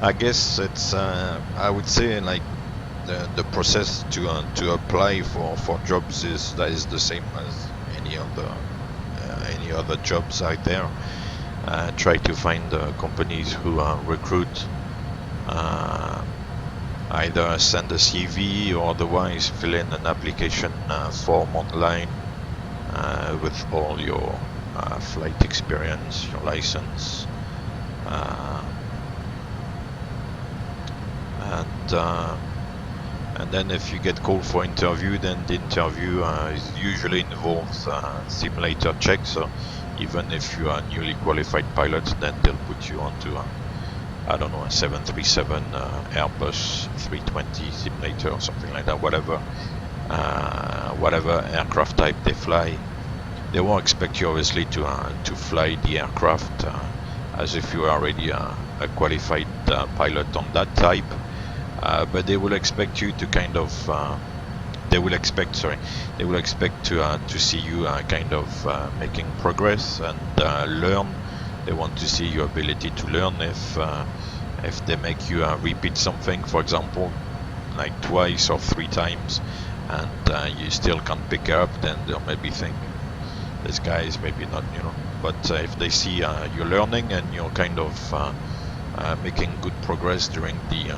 I guess it's I would say like the process to apply for jobs is the same as any other jobs out there. Try to find companies who recruit. Either send a CV or otherwise fill in an application form online with all your flight experience, your license, and then if you get called for interview, then the interview usually involves simulator check. So even if you are a newly qualified pilot, then they'll put you onto I don't know, a 737 Airbus 320 simulator or something like that, whatever aircraft type they fly. They won't expect you obviously to fly the aircraft as if you are already a qualified pilot on that type, but they will expect you to kind of they will expect to see you kind of making progress and learn. They want to see your ability to learn. If they make you repeat something, for example, like twice or 3 times, and you still can't pick up, then they'll maybe think this guy is maybe not, you know. But if they see you're learning and you're kind of making good progress during the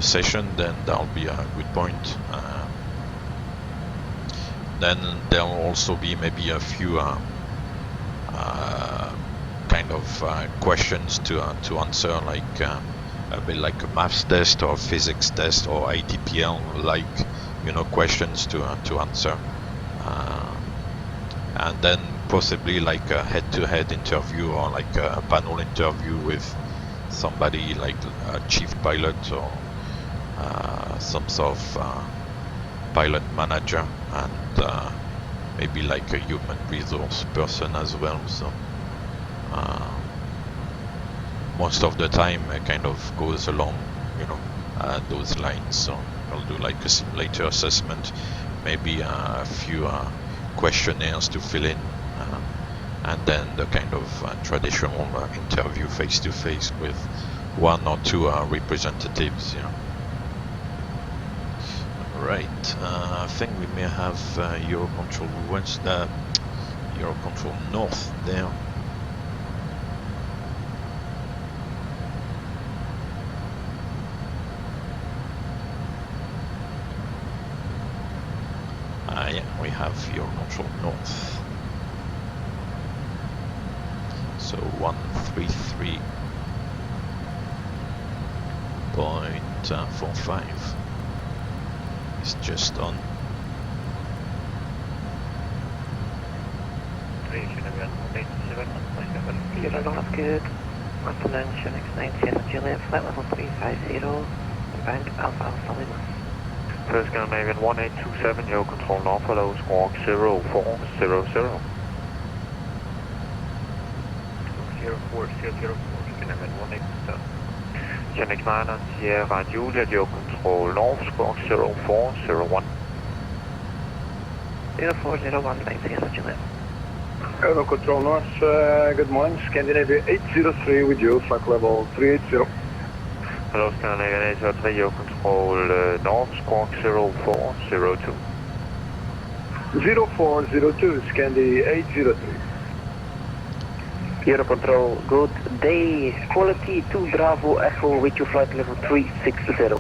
session, then that'll be a good point. Then there'll also be maybe a few kind of questions to answer, like a bit like a maths test or physics test or ITPL, like, you know, questions to answer, and then possibly like a head-to-head interview or like a panel interview with somebody like a chief pilot or some sort of pilot manager, and maybe like a human resource person as well. So most of the time it kind of goes along, you know, those lines. So I'll do like a simulator assessment, maybe a few questionnaires to fill in, and then the kind of traditional interview face-to-face with 1 or 2 representatives. Yeah. Right. I think we may have Eurocontrol West, Eurocontrol North there. Yeah, we have Eurocontrol North. So 133.45 is just on. Zero North, good afternoon, Shinix 90 Juliet, flight level 350, inbound Alpha Alpha Lima. First Gun Maven 1827, Eurocontrol North, hello, squawk 0400. 04004, Gun Maven 1827. Shinix 9 Sierra Juliet, Eurocontrol North, squawk 0401. 0401, 90 Juliet. Eurocontrol North, good morning, Scandinavia 803 with you, flight level 380. Hello, Scandinavia 803, Eurocontrol North, squawk 0402. 0402, Scandi 803. Eurocontrol, good day, quality 2 Bravo Echo with you, flight level 360.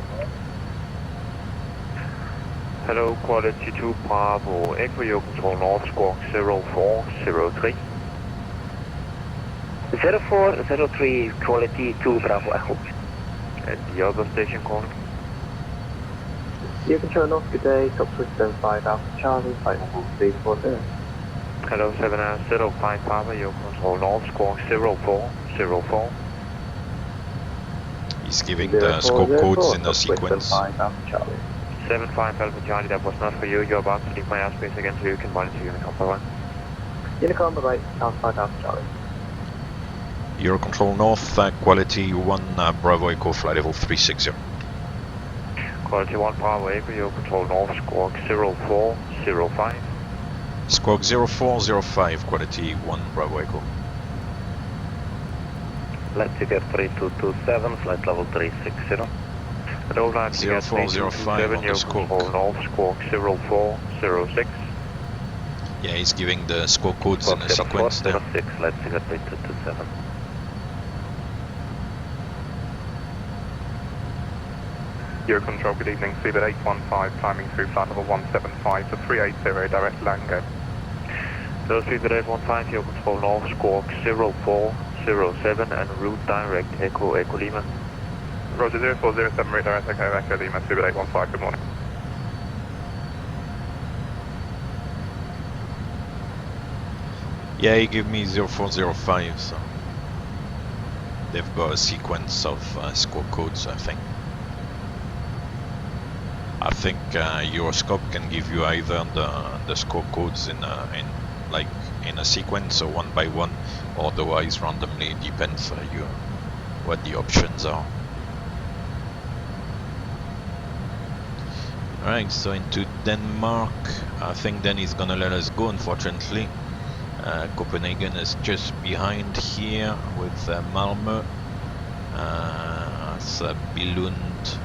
Hello, quality 2 Bravo Echo, Eurocontrol North, squawk 0403. 0403, quality 2 Bravo Echo. And the other station calling? Eurocontrol North, good day, Stockholm 75 Alpha Charlie, flight level 340. Hello, 705 Papa, Eurocontrol North, squawk 0404. He's giving the scope codes in a sequence. 75 Alpha Charlie. 75 Alpha Charlie, that was not for you. You're about to leave my airspace again, so you can monitor Unicom. Bye-bye. Unicom, bye-bye, Alpha Alpha Charlie. Eurocontrol North, quality 1 Bravo Echo, flight level 360. Quality 1 Bravo Echo, Eurocontrol North, squawk 0405. Squawk 0405, quality 1 Bravo Echo. Let's get 3227, flight level 360. Hello, line ticket 0405 on the Control squawk. North, squawk 0406. Yeah, he's giving the squawk codes in a sequence there. 0406, let's get 3227. Control, good evening, Seabird 815, climbing through flight level 175 to 380, direct land go. Hello, Seabird 815, Control North, squawk 0407 and route direct Echo Lima. Roger, 0407, route direct Echo Lima, Seabird 815, good morning. Yeah, he gave me 0405, so they've got a sequence of squawk codes, I think. I think Euroscope can give you either the squawk codes in a sequence or one by one, or otherwise randomly. Depends what the options are. Alright, so into Denmark. I think then he's gonna let us go, unfortunately. Copenhagen is just behind here with Malmö. It's Billund,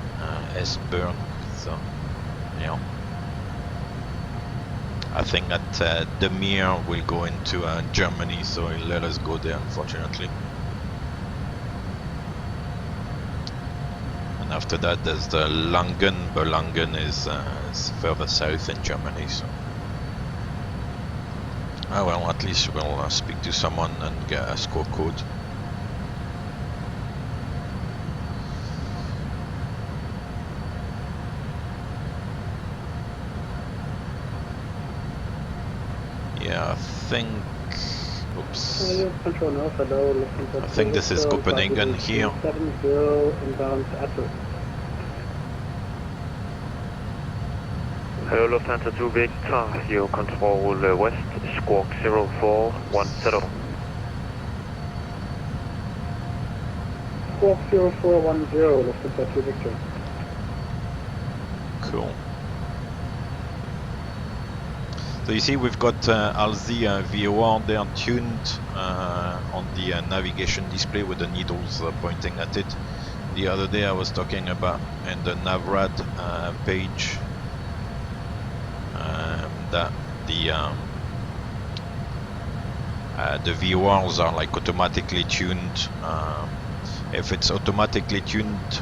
Esbjerg. So, yeah. I think that Demir will go into Germany, so he'll let us go there, unfortunately. And after that, there's the Langen, but Langen is further south in Germany, so. Ah, well, at least we'll speak to someone and get a squawk code. Yeah, I think. Oops. Control North, hello, I think this is Copenhagen here. 70 inbound to Hello, Lufthansa 2 Victor, you control west, squawk 0410. Squawk 0410, Lufthansa 2 Victor. Cool. So you see, we've got ALSI VOR there tuned on the navigation display with the needles pointing at it. The other day I was talking about in the Navrad page that the VORs are like automatically tuned. If it's automatically tuned,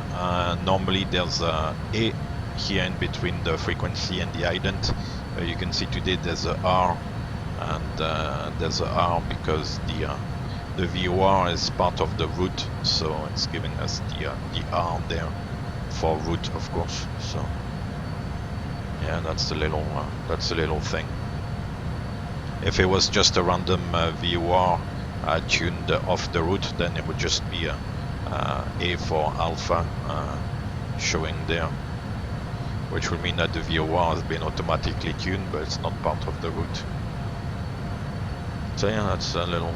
normally there's a here in between the frequency and the ident. You can see today there's a R, and there's a R because the VOR is part of the route, so it's giving us the R there for route, of course. So yeah, that's the little thing. If it was just a random VOR tuned off the route, then it would just be A for alpha showing there, which would mean that the VOR has been automatically tuned, but it's not part of the route. So yeah, that's a little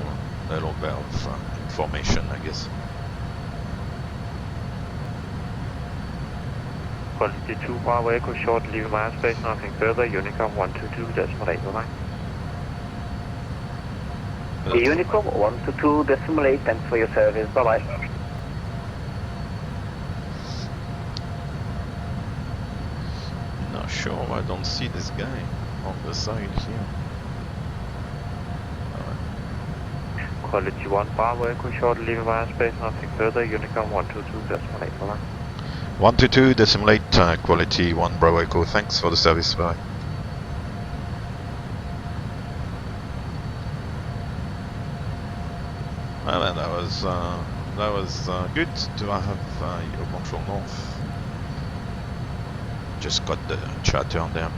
bit of information, I guess. Quality 2 Bravo Echo short, leave my space, nothing further, Unicom 122.8, bye-bye. Unicom 122.8, thanks for your service, bye-bye. Not sure, I don't see this guy on the side here. Quality 1 Bravo Echo short, leave my space, nothing further, Unicom 122.8, bye-bye. 122.8, quality 1 Bravo Echo, thanks for the service, bye. Well, then that was good to have Eurocontrol North. Just got the chatter on there.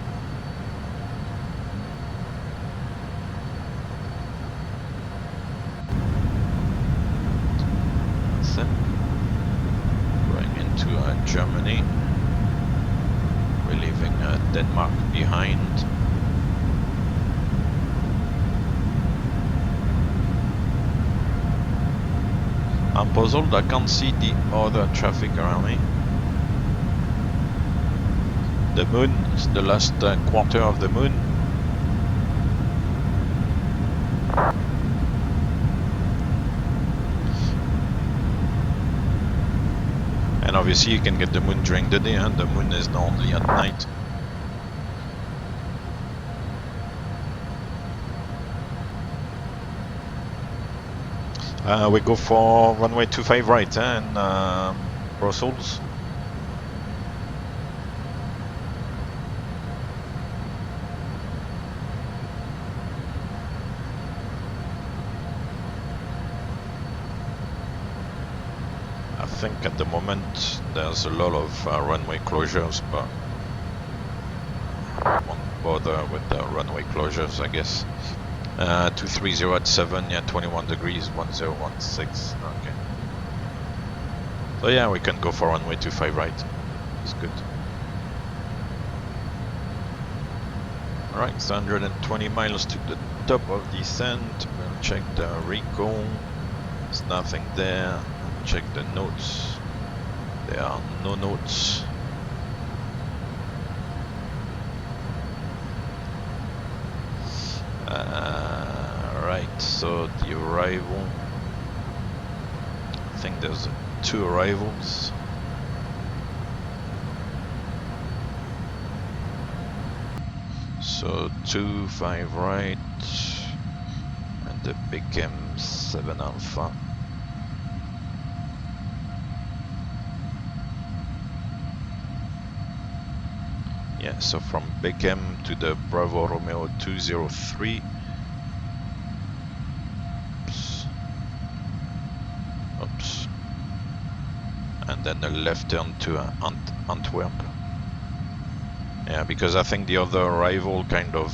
That's it. Going into Germany. We're leaving Denmark behind. I'm puzzled, I can't see the other traffic around me. The moon, it's the last quarter of the moon. Obviously you can get the moon during the day, and the moon is normally at night. We go for runway 25 right, and Brussels. I think at the moment there's a lot of runway closures, but I won't bother with the runway closures, I guess. 230 at 7, yeah, 21 degrees, 1016, okay. So yeah, we can go for runway 25 right, it's good. Alright, so 120 miles to the top of descent. We'll check the recall, there's nothing there. Check the notes, there are no notes. Right, so the arrival, I think there's 2 arrivals. So 25 right, and the BKM 7 Alpha. Yeah, so from BKM to the Bravo Romeo 203. Oops. And then a left turn to Antwerp. Yeah, because I think the other arrival kind of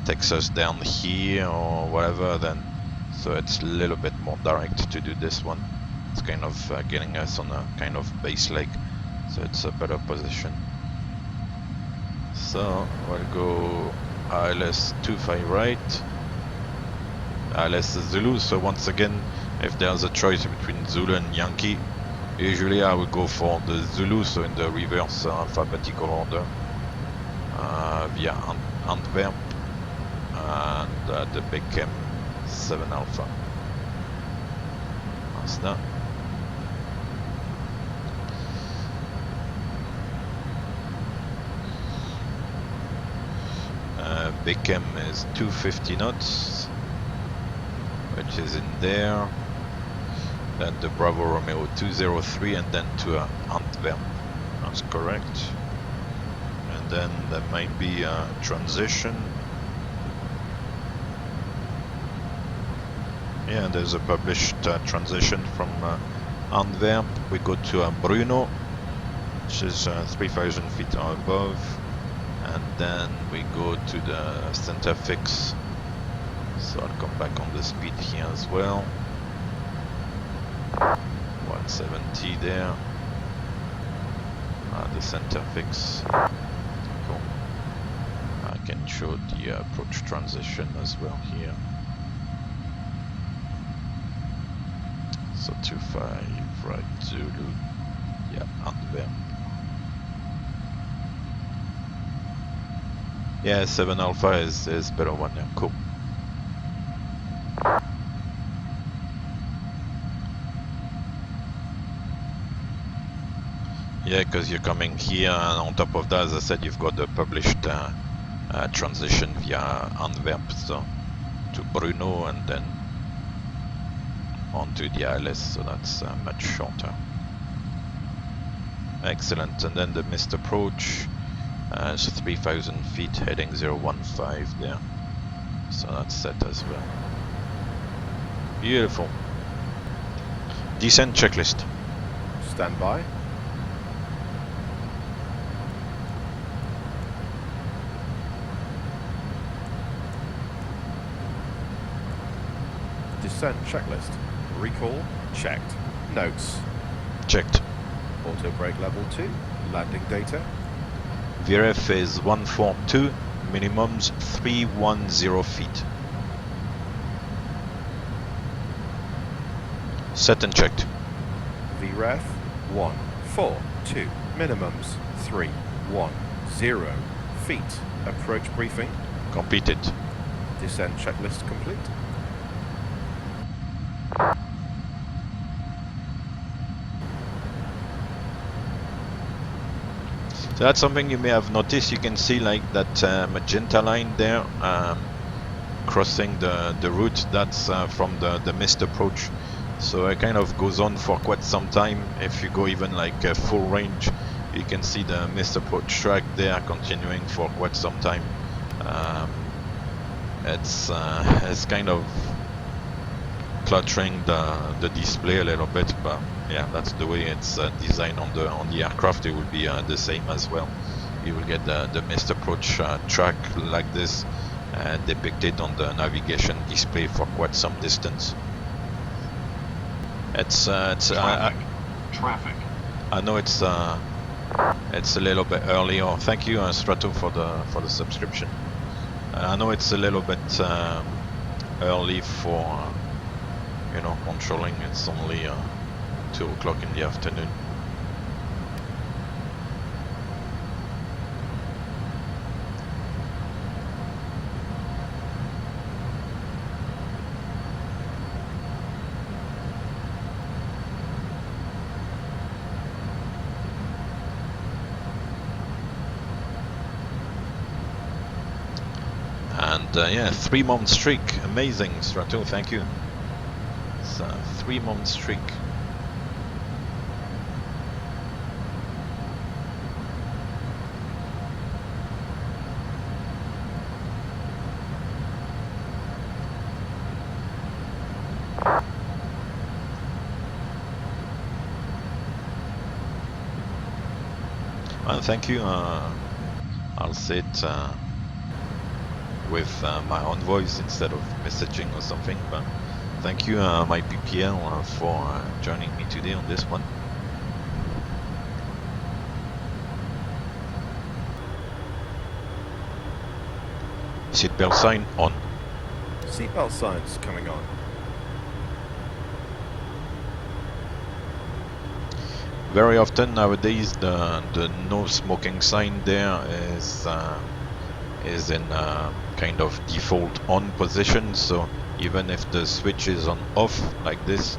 takes us down here or whatever, then so it's a little bit more direct to do this one. It's kind of getting us on a kind of base leg, so it's a better position. So we'll go ILS 25 right, ILS Zulu. So once again, if there's a choice between Zulu and Yankee, usually I would go for the Zulu, so in the reverse alphabetical order, via Antwerp and the BKM 7 Alpha. That's that. BKM is 250 knots, which is in there. Then the Bravo Romeo 203, and then to Antwerp. That's correct. And then there might be a transition. Yeah, there's a published transition from Antwerp. We go to Bruno, which is 3,000 feet above. And then we go to the center fix, so I'll come back on the speed here as well. 170 there, the center fix. Cool. I can show the approach transition as well here. So 25 right Zulu, yeah, Antwerp. Yeah, 7 Alpha is better one, yeah, cool. Yeah, because you're coming here, and on top of that, as I said, you've got the published transition via Antwerp, so to Bruno, and then onto the ILS, so that's much shorter. Excellent, and then the missed approach. So 3,000 feet heading 015 there, so that's set as well. Beautiful. Descent checklist. Stand by. Descent checklist. Recall checked. Notes Checked. auto brake level 2. Landing data. VRF is 142, minimums 310 feet. Set and checked. VREF 142. Minimums 310 feet. Approach briefing. Completed. Descent checklist complete. So that's something you may have noticed. You can see like that magenta line there crossing the route. That's from the missed approach. So it kind of goes on for quite some time. If you go even like full range, you can see the missed approach track there continuing for quite some time. It's kind of cluttering the display a little bit, but yeah, that's the way it's designed on the aircraft. It will be the same as well. You will get the missed approach track like this depicted on the navigation display for quite some distance. It's traffic. I know it's a little bit early. Oh, thank you, Strato, for the subscription. I know it's a little bit early for controlling. It's only 2 o'clock in the afternoon. And yeah, 3-month streak, amazing, Strato, thank you. It's a 3-month streak. Well, thank you. I'll say it with my own voice instead of messaging or something, but thank you, my PPL, for joining me today on this one. Seatbelt sign on. Seatbelt signs coming on. Very often nowadays the no smoking sign there is in kind of default on position, so even if the switch is on off like this,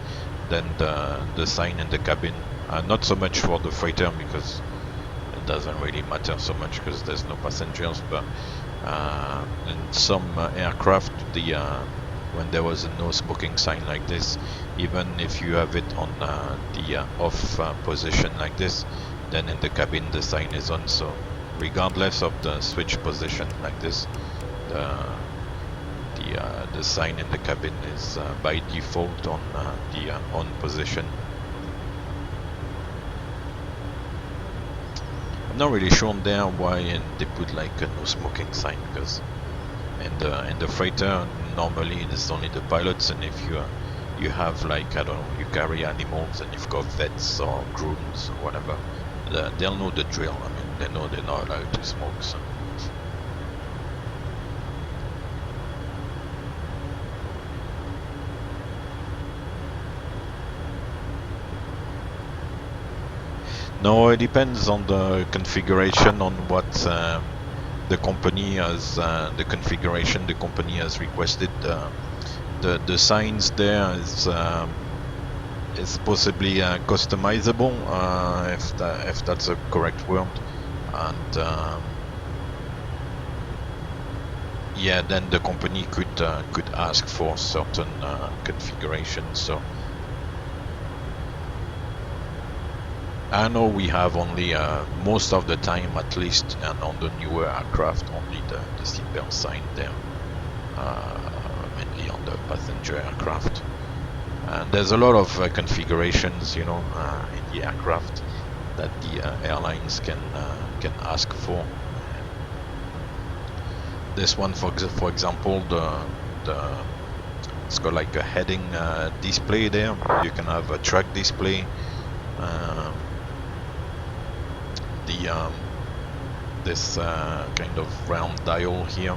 then the sign in the cabin, not so much for the freighter because it doesn't really matter so much because there's no passengers, but in some aircraft when there was a no smoking sign like this, even if you have it on the off position like this, then in the cabin the sign is on. So regardless of the switch position like this, the sign in the cabin is by default on the on position. I'm not really sure there why they put like a no smoking sign, because in the freighter normally it's only the pilots, and if you have like, I don't know, you carry animals and you've got vets or grooms or whatever, they'll know the drill. I mean, they know they're not allowed to smoke. So. No, it depends on the configuration, on what the company has, the configuration the company has requested. The signs there is possibly customizable, if that's a correct word, and yeah, then the company could ask for certain configurations. So I know we have only most of the time, at least, and on the newer aircraft, only the seatbelt sign there, mainly on the passenger aircraft. And there's a lot of configurations, you know, in the aircraft that the airlines can ask for. This one, for example, it's got like a heading display there. You can have a track display. This kind of round dial here.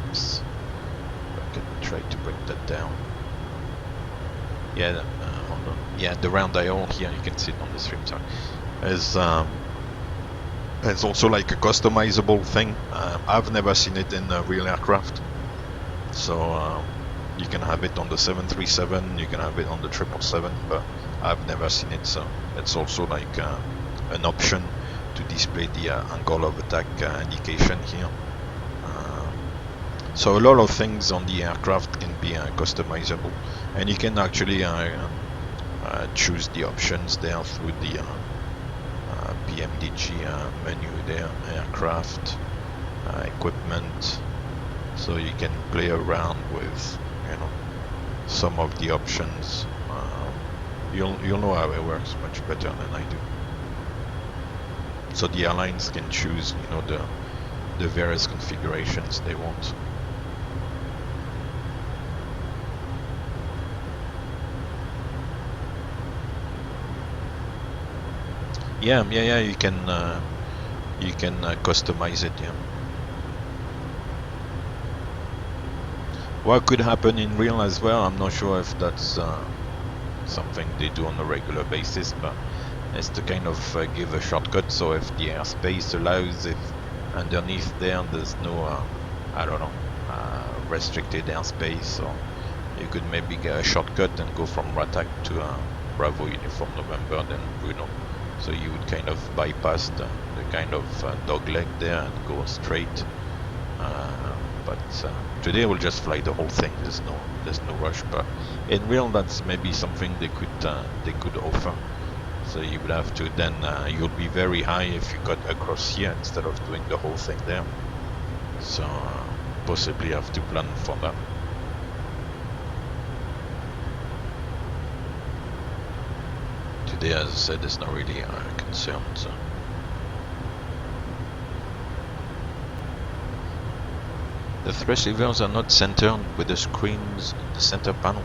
Oops. I can try to bring that down. Yeah, hold on. Yeah, the round dial here, you can see it on the stream side. It's also like a customizable thing. I've never seen it in a real aircraft. So you can have it on the 737, you can have it on the 777, but I've never seen it. So it's also like an option to display the angle of attack indication here. So a lot of things on the aircraft can be customizable, and you can actually choose the options there through the PMDG menu there, aircraft, equipment. So you can play around with, you know, some of the options. You'll know how it works much better than I do. So the airlines can choose, you know, the various configurations they want. Yeah, you can customize it. Yeah. What could happen in real as well? I'm not sure if that's something they do on a regular basis, but it's to kind of give a shortcut. So if the airspace allows, if underneath there's no, I don't know, restricted airspace, so you could maybe get a shortcut and go from Ratak to Bravo Uniform November, then Bruno. So you would kind of bypass the kind of dog leg there and go straight. But today we'll just fly the whole thing. There's no rush. But in real, that's maybe something they could offer. So you would have to then you'll be very high if you got across here instead of doing the whole thing there. So possibly have to plan for that. Today, as I said, it's not really a concern. So. The thrust levers are not centered with the screens in the center panel.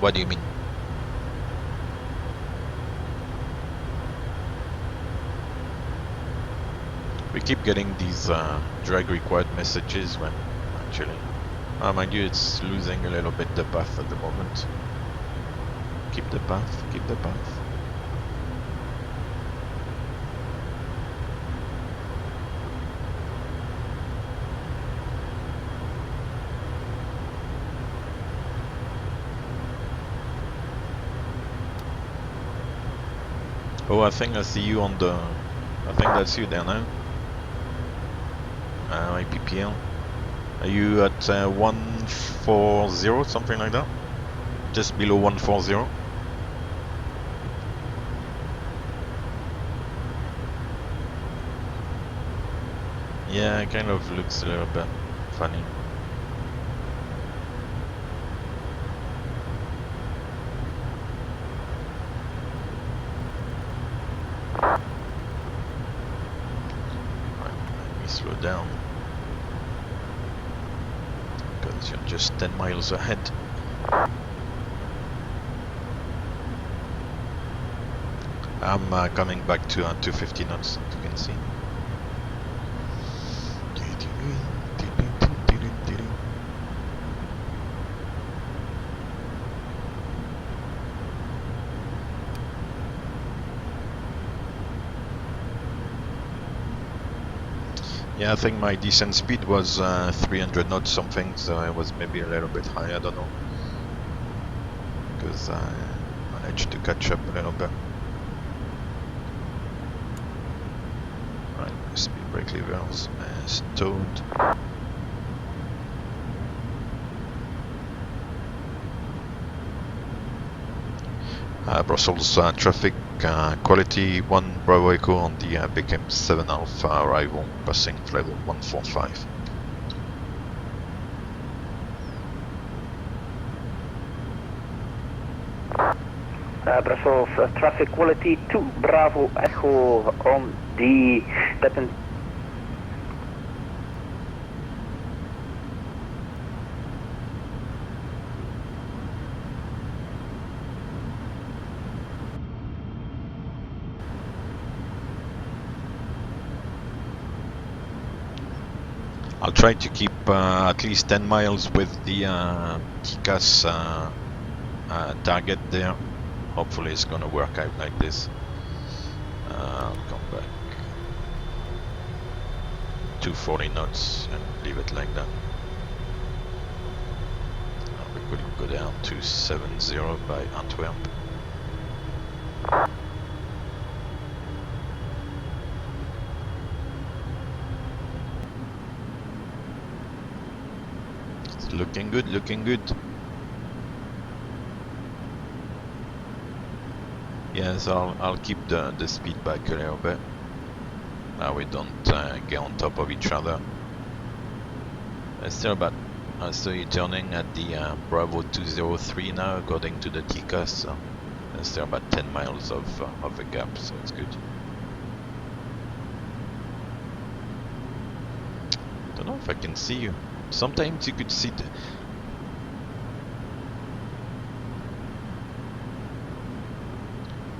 What do you mean? We keep getting these drag required messages when actually, mind you, it's losing a little bit the path at the moment. Keep the path, keep the path. Oh, I think I see you on the... I think that's you there now. IPPL. Are you at 140, something like that? Just below 140? Yeah, it kind of looks a little bit funny. Slow down because you're just 10 miles ahead. I'm coming back to 250 knots, as you can see. Yeah, I think my descent speed was 300 knots something, so I was maybe a little bit high, I don't know. Because I managed to catch up a little bit. Right, speed brake levers stowed. Brussels traffic quality 1 Bravo Echo on the BKM 7 Alpha arrival, passing level 145. Brussels traffic quality 2 Bravo Echo on the patent. I'll try to keep at least 10 miles with the TCAS target there. Hopefully it's gonna work out like this. I'll come back 240 knots and leave it like that. We could go down to 70 by Antwerp. Looking good, looking good. Yes, I'll keep the speed back a little bit. Now we don't get on top of each other. Still about. So you're turning at the Bravo 203 now, according to the TCAS. So there's still about 10 miles of a gap, so it's good. Don't know if I can see you. Sometimes you could see the.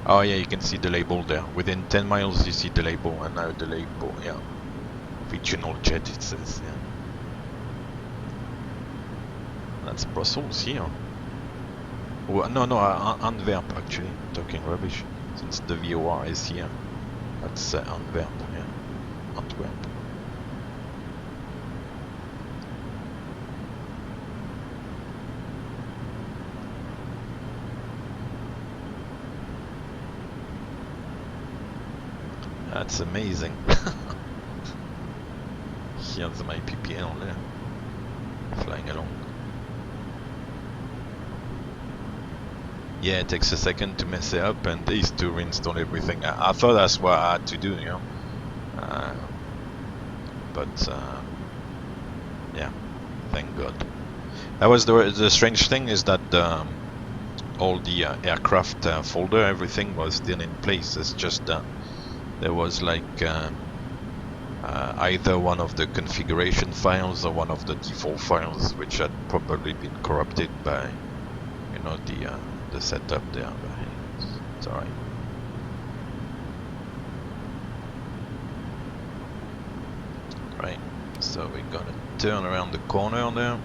Oh yeah, you can see the label there. Within 10 miles you see the label, and now the label, yeah. Regional jet it says, yeah. That's Brussels here. Oh, no, Antwerp actually. Talking rubbish. Since the VOR is here. That's Antwerp, yeah. Antwerp. That's amazing. Here's my PPL there. Flying along. Yeah, it takes a second to mess it up and these to reinstall everything. I thought that's what I had to do, you know. But yeah, thank God. That was the strange thing is that all the aircraft folder, everything was still in place. It's just there was like either one of the configuration files or one of the default files which had probably been corrupted by, you know, the setup there. But hey, it's alright. Right, so we're gonna turn around the corner there.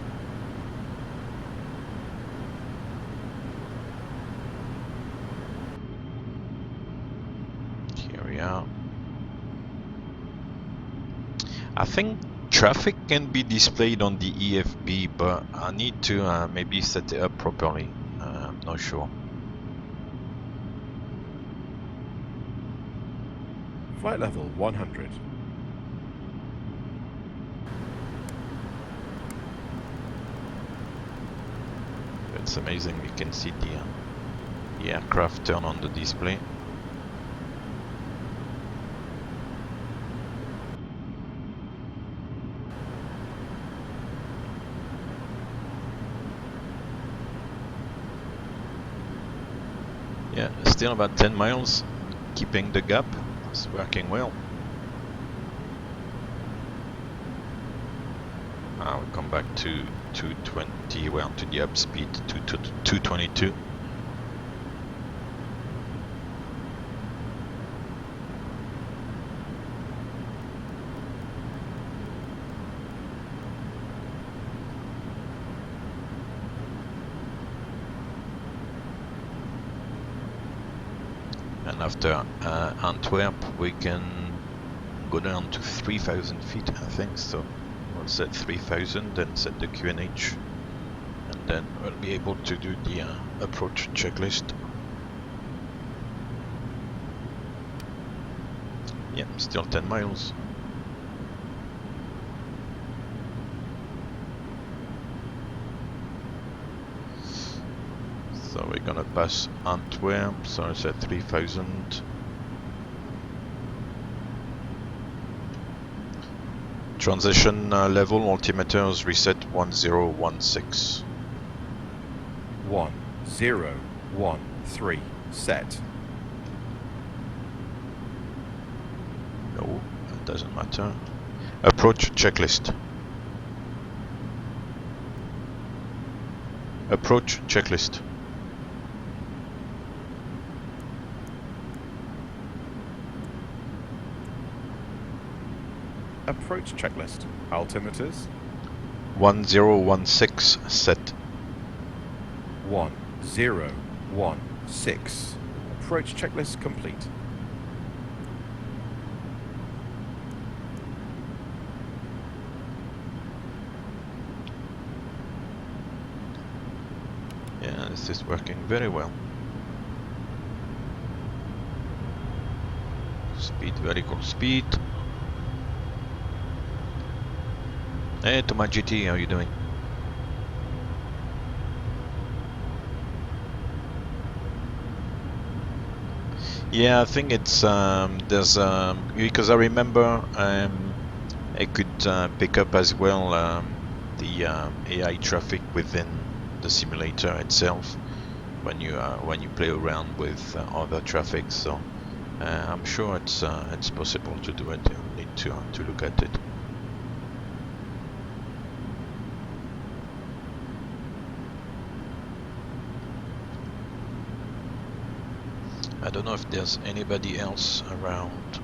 Here we are. I think traffic can be displayed on the EFB, but I need to maybe set it up properly. I'm not sure. Flight level 100. It's amazing, you can see the aircraft turn on the display. Yeah, still about 10 miles, keeping the gap. It's working well. Now we come back to 220, well, to the up speed, to 222. And after Antwerp, we can go down to 3,000 feet, I think. So we'll set 3,000, then set the QNH, and then we'll be able to do the approach checklist. Yeah, still 10 miles. So we're gonna pass Antwerp, so it's at 3,000. Transition level altimeters reset 1016. 1013 set. No, that doesn't matter. Approach checklist. Approach checklist. Approach checklist. Altimeters. 1016 set. 1016. Approach checklist complete. Yeah, this is working very well. Speed, vertical speed. Hey, to my GT, how are you doing? Yeah, I think it's there's because I remember I could pick up as well the AI traffic within the simulator itself when you play around with other traffic. So I'm sure it's possible to do it. You need to look at it. I don't know if there's anybody else around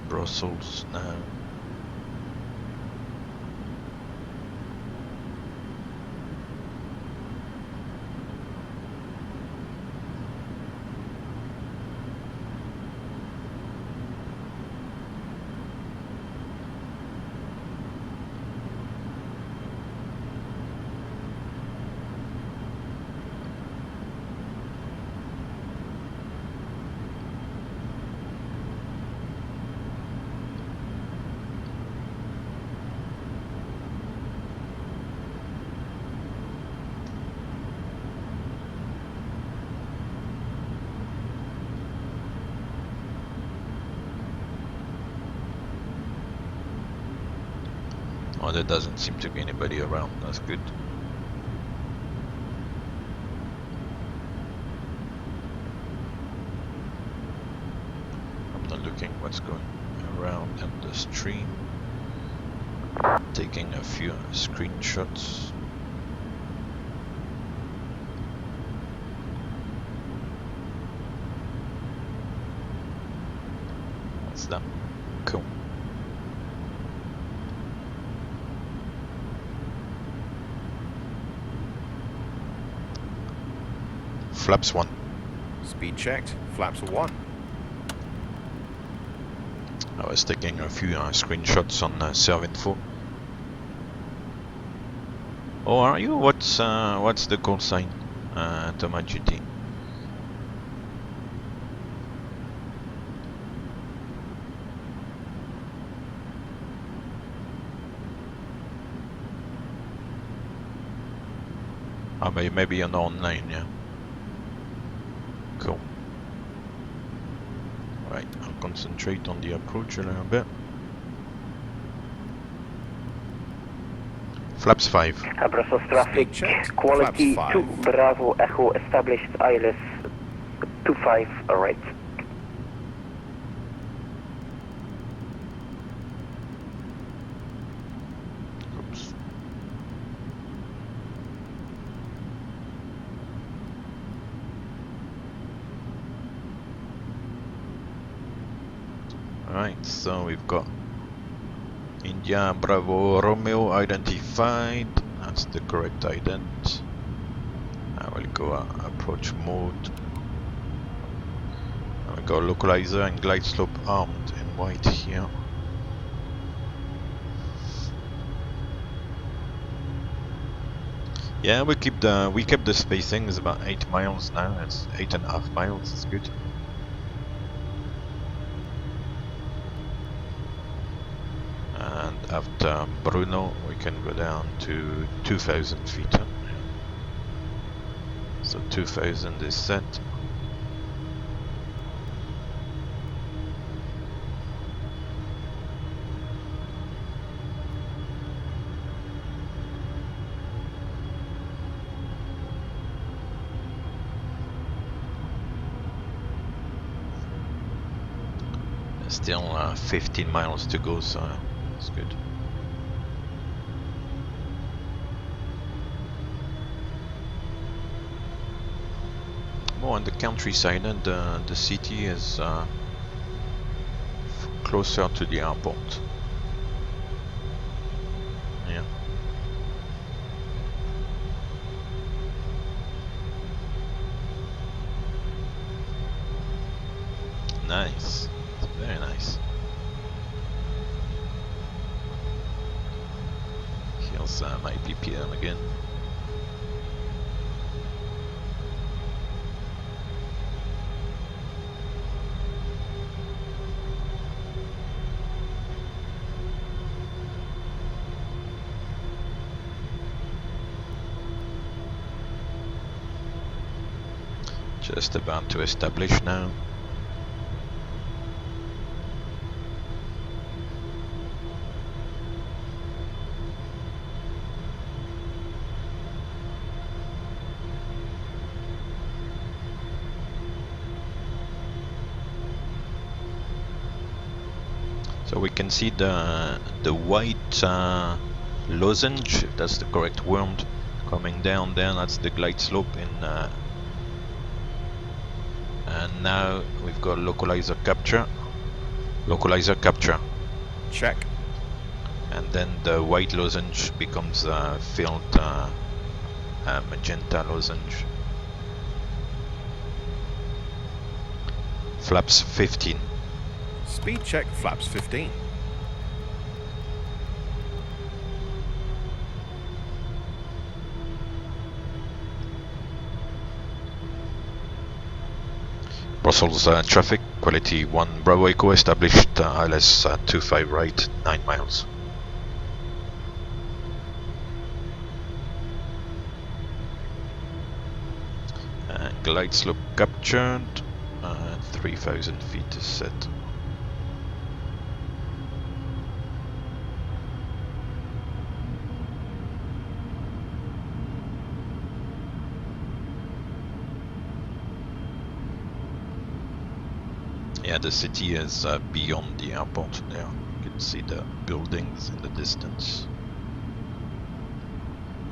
Brussels now. Oh, there doesn't seem to be anybody around. That's good. I'm not looking what's going around in the stream. Taking a few screenshots. What's that? Cool. Flaps 1. Speed checked. Flaps 1. I was taking a few screenshots on Servinfo. Oh, are you? What's the call sign? Thomas GT. Oh, maybe you're not online, yeah. Cool. Right, I'll concentrate on the approach a little bit. Flaps 5. Brussels traffic, checked. quality Flaps 2, 5. Bravo Echo established ILS 25, right. Oops. Alright, so we've got India Bravo Romeo identified. That's the correct ident. I will go approach mode. I will go localizer and glide slope armed in white here. Yeah, we kept the spacing. It's about 8 miles now. It's 8.5 miles. It's good. And after Bruno, we can go down to 2,000 feet. Huh? So 2,000 is set. Still 15 miles to go, so it's good. More on the countryside, and the city is closer to the airport. Yeah. Nice. Very nice. Here's my PPM again. Just about to establish now. So we can see the white lozenge, if that's the correct word, coming down there. That's the glide slope in. And now we've got localizer capture. Localizer capture. Check. And then the white lozenge becomes filled magenta lozenge. Flaps 15. Speed check, flaps 15. Brussels traffic, quality 1 Bravo Echo established, ILS 25 right, 9 miles. Glide slope captured, 3000 feet is set. Yeah, the city is beyond the airport there. You can see the buildings in the distance.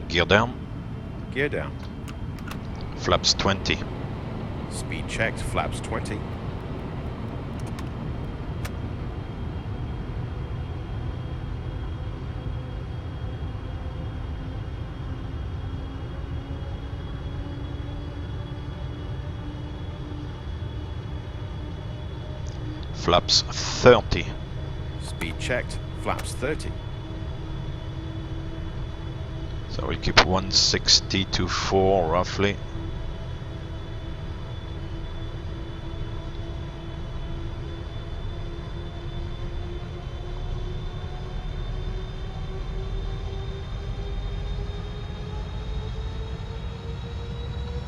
Gear down. Gear down. Flaps 20. Speed checked, flaps 20. Flaps 30. Speed checked, flaps 30. So we'll keep 160 to 4 roughly.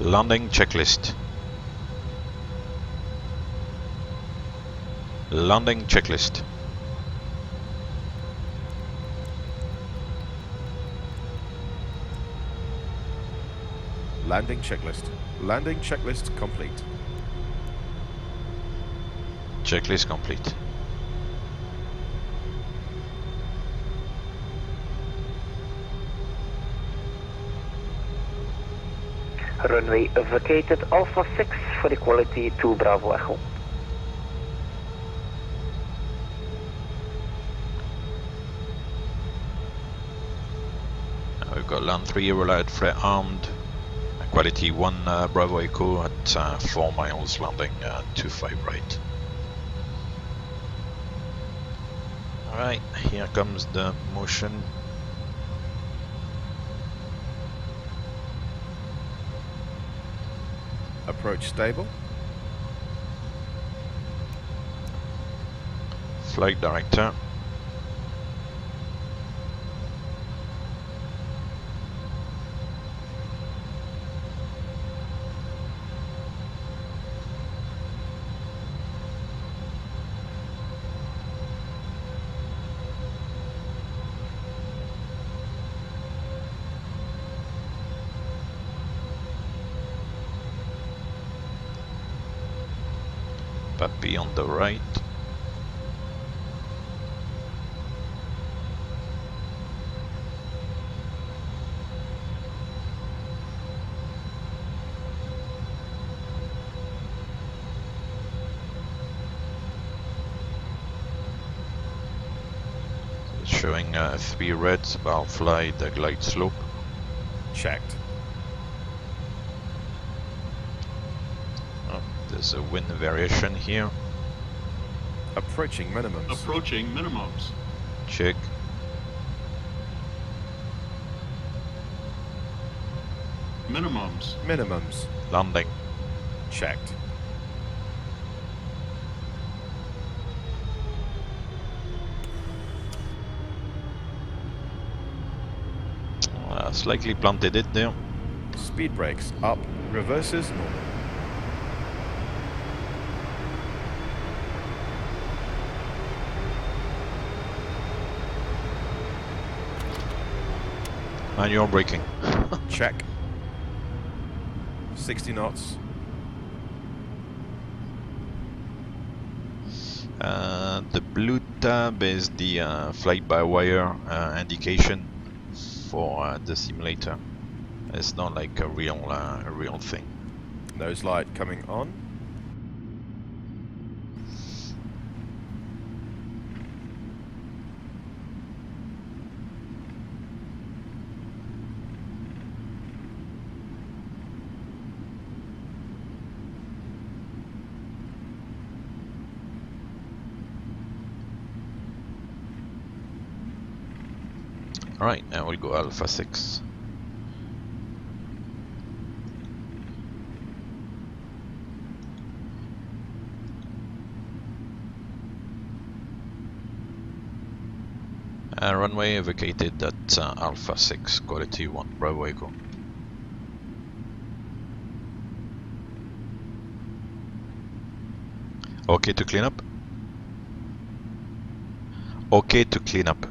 Landing checklist. Landing checklist. Landing checklist. Landing checklist complete. Checklist complete. Runway vacated, Alpha 6 for equality 2 Bravo Echo. We've got land 3 relied flare armed. Quality 1 Bravo Echo at 4 miles, landing 25 right. Alright, here comes the motion. Approach stable. Flight director. Puppy on the right. Showing 3 reds, I'll fly the glide slope. Checked. Oh, there's a wind variation here. Approaching minimums. Approaching minimums. Check. Minimums. Minimums. Landing. Checked. Slightly planted it there. Speed brakes up, reverses normal. Manual braking. Check. 60 knots. The blue tab is the flight-by-wire indication for the simulator. It's not like a real thing. Nose light coming on. Alright, now we'll go Alpha 6. Runway vacated at Alpha 6, quality 1, Bravo Echo. Okay to clean up? Okay to clean up.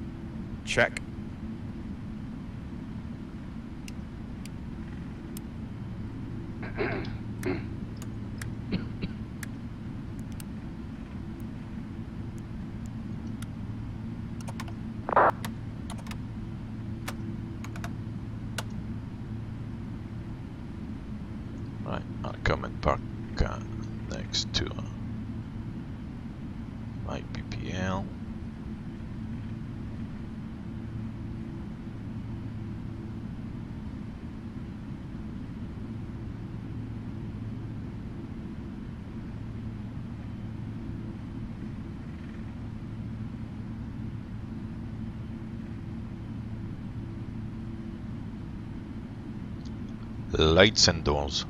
Check. Right, I'll come and park next to my PPL. Lights and doors.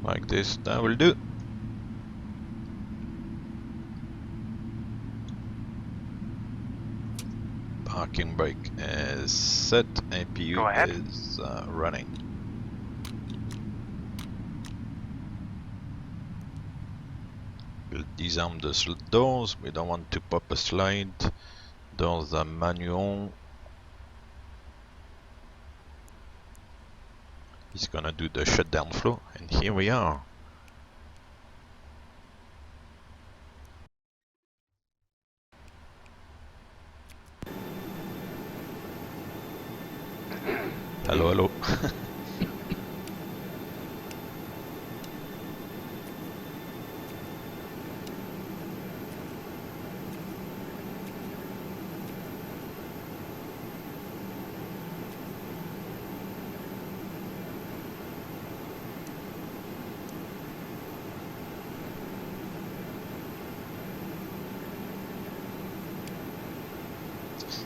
Like this, that will do. Parking brake is set, APU Go ahead. is running. We'll disarm the doors, we don't want to pop a slide. Doors are manual. He's gonna do the shutdown flow, and here we are. Hello, hello.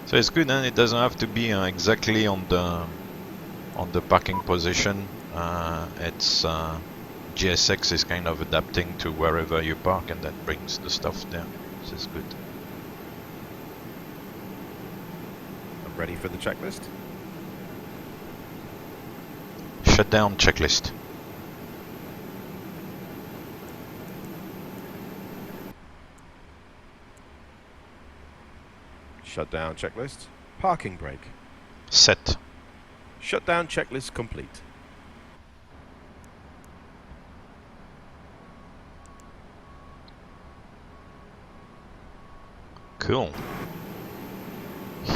So it's good, and it doesn't have to be exactly on the parking position. It's GSX is kind of adapting to wherever you park, and that brings the stuff there. This is good. I'm ready for the checklist. Shutdown checklist. Shutdown checklist. Parking brake. Set. Shutdown checklist complete. Cool.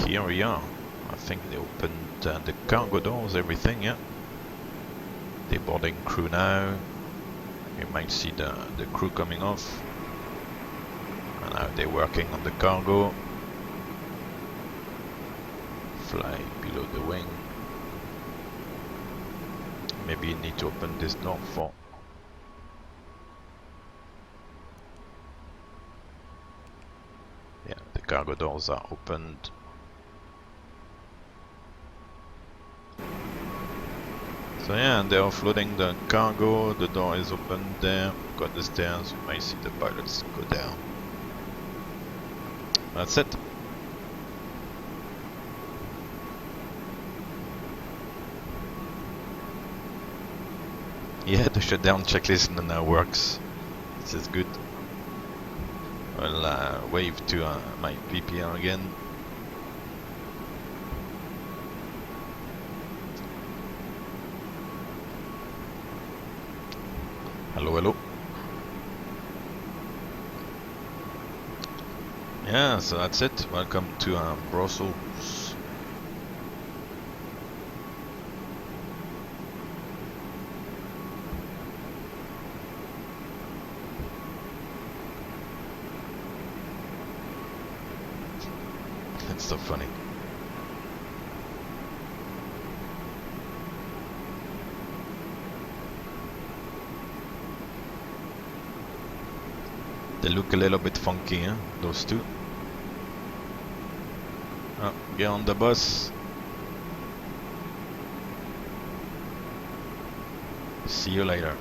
Here we are. I think they opened the cargo doors, everything, yeah. They're boarding crew now. You might see the crew coming off. And now they're working on the cargo. Fly below the wing. Maybe you need to open this door for... Yeah, the cargo doors are opened. So yeah, and they're offloading the cargo. The door is open there. Got the stairs. You may see the pilots go down. That's it. Yeah, the shutdown checklist now works. This is good. I'll wave to my PPR again. Hello, hello. Yeah, so that's it. Welcome to Brussels. It's so funny. They look a little bit funky, huh? Those two. Oh, get on the bus. See you later.